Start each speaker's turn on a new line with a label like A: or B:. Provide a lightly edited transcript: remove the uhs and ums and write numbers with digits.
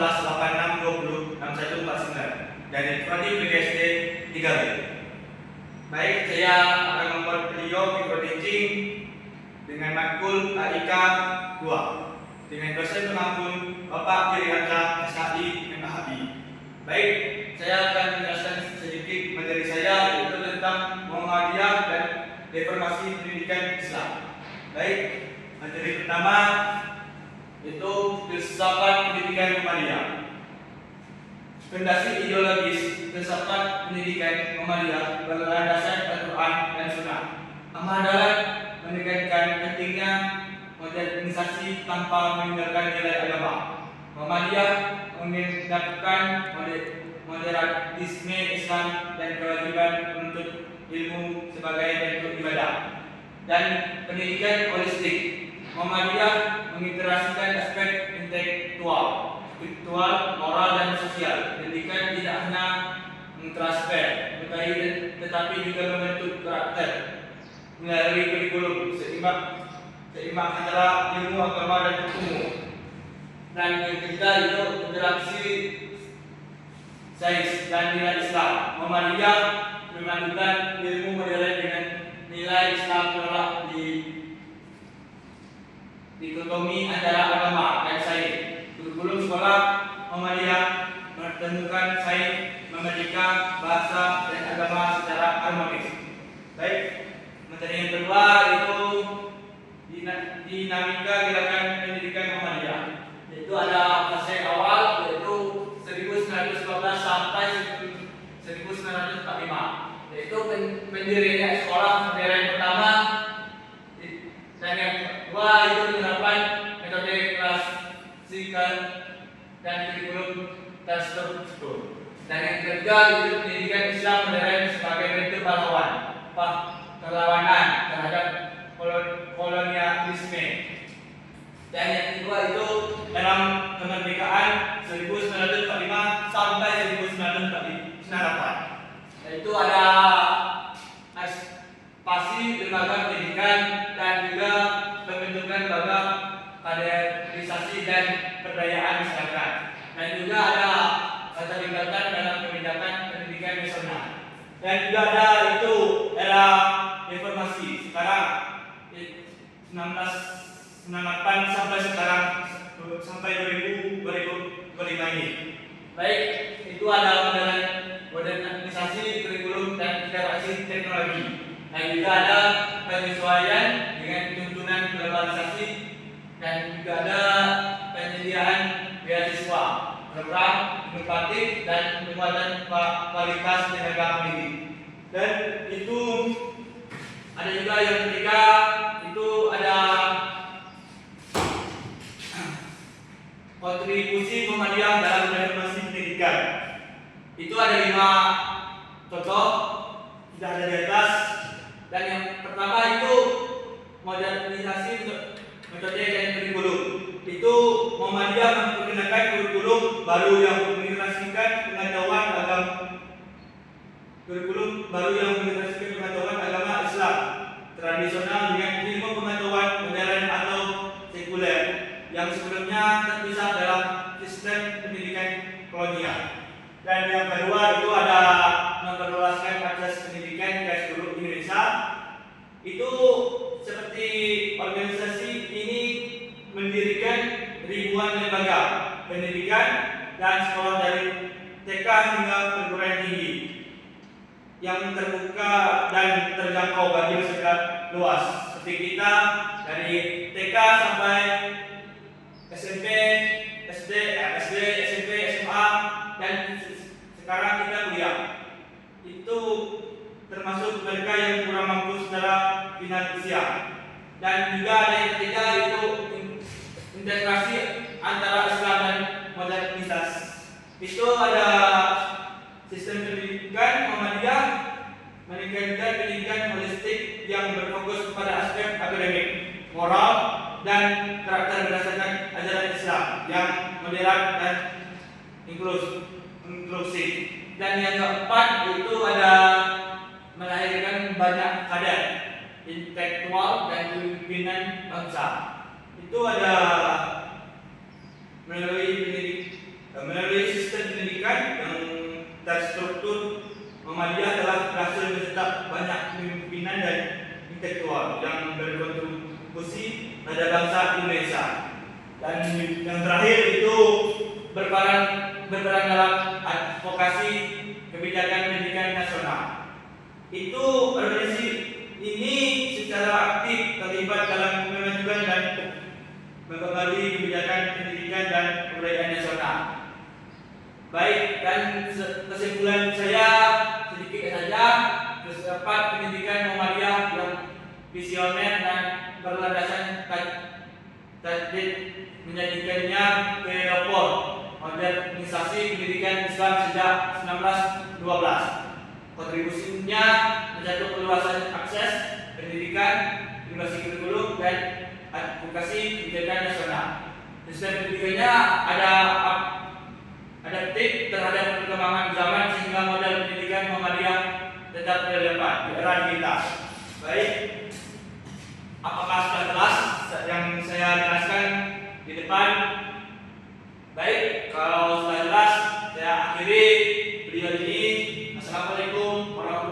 A: 1186206149 dari Prodi PGSD 3B. Baik, saya akan membuat video teaching dengan matkul AIK 2 dengan dosen pengampun Bapak Girianca SHI MHI. Baik, saya akan menjelaskan sedikit materi saya yaitu tentang Muhammadiyah dan reformasi pendidikan Islam. Baik, materi pertama itu filsafat pendidikan Muhammadiyah. Fondasi ideologis filsafat pendidikan Muhammadiyah berlandaskan Al-Quran dan Sunnah. Ahmad Dahlan menekankan pentingnya modernisasi tanpa meninggalkan nilai agama. Muhammadiyah menegakkan modernisme Islam dan kewajiban menuntut ilmu sebagai bentuk ibadah dan pendidikan holistik. Muhammadiyah mengintegrasikan aspek intelektual, spiritual, moral, dan sosial. Pendidikan tidak hanya mentransfer materi tetapi juga membentuk karakter melalui kurikulum seimbang antara ilmu agama dan umum. Dan yang ketiga itu interaksi sains dan nilai Islam. Muhammadiyah mengandungkan ilmu modern dengan nilai Islam telah dikotomi antara agama dan sains. Kurikulum sekolah Muhammadiyah menentukan sains, matematika, bahasa, dan agama secara harmonis. Baik, materi yang kedua itu dinamika gerakan pendidikan Muhammadiyah. Yaitu ada fase awal yaitu 1915 sampai 1945. Yaitu pendirinya sekolah modern pertama, dan yang kedua itu penerapan metode klasikal dan kurikulum terstruktur. Dan yang ketiga itu pendidikan Islam modern sebagai bentuk perlawanan terhadap kolonialisme. Dan yang kedua itu dalam kemerdekaan 1945 sampai 1948. Yaitu ada pasti lembaga pendidikan dan juga pembentukan lembaga kaderisasi dan pemberdayaan masyarakat. Dan juga ada keterlibatan dalam kebijakan pendidikan nasional. Dan juga ada itu era reformasi sekarang 1998 sampai sekarang sampai 2025 ini. Baik, itu ada modernisasi kurikulum dan integrasi teknologi. Dan juga ada penyesuaian dengan tuntunan globalisasi dan juga ada penyediaan beasiswa, program inovatif dan penguatan kualitas tenaga pendidik. Dan itu ada juga yang ketiga itu ada kontribusi Muhammadiyah dalam reformasi pendidikan. Itu ada 5 contoh sudah ada di atas. Dan yang pertama itu modernisasi metode dan kurikulum. Itu Muhammadiyah memperkenalkan kurikulum baru yang mengintegrasikan pengetahuan agama Islam tradisional dengan ilmu pengetahuan modern atau sekuler yang sebelumnya terpisah dalam sistem pendidikan kolonial. Dan yang kedua itu ada memperluaskan akses pendidikan ke seluruh Indonesia. Itu seperti organisasi ini mendirikan ribuan lembaga pendidikan dan sekolah dari TK hingga perguruan tinggi yang terbuka dan terjangkau bagi masyarakat luas. Seperti kita dari TK sampai SMP, SD, SMP, SMA, dan sekarang kita kuliah. Itu termasuk mereka yang kurang mampu secara finansial. Dan juga ada yang ketiga itu integrasi antara Islam dan modernitas. Itu ada sistem pendidikan Muhammadiyah meningkatkan pendidikan holistik yang berfokus pada aspek akademik, moral, dan karakter berdasarkan ajaran Islam yang moderat dan inklusif. Dan yang keempat itu ada melahirkan banyak kader intelektual dan pimpinan bangsa. Itu ada melalui Melalui sistem pendidikan yang terstruktur, Muhammadiyah telah berhasil mencetak banyak pimpinan dan intelektual yang berkontribusi pada bangsa Indonesia. Dan yang terakhir itu berperan dalam advokasi kebijakan pendidikan nasional. Itu organisasi ini secara aktif terlibat dalam memajukan dan mempengaruhi kebijakan pendidikan dan kebudayaan nasional. Baik, dan kesimpulan saya sedikit saja, terdapat pendidikan Muhammadiyah yang visioner dan berlandaskan tajdid menjadikannya pelopor modernisasi pendidikan Islam sejak 1912. Kontribusinya mencakup perluasan akses pendidikan, inovasi kurikulum, dan advokasi kebijakan nasional. Sistem pendidikannya adaptif terhadap perkembangan zaman sehingga model pendidikan Muhammadiyah tetap relevan di era digital. Baik, apakah sudah jelas yang saya jelaskan di depan? Baik, kalau sudah jelas saya akhiri video ini. Assalamualaikum warahmatullahi wabarakatuh.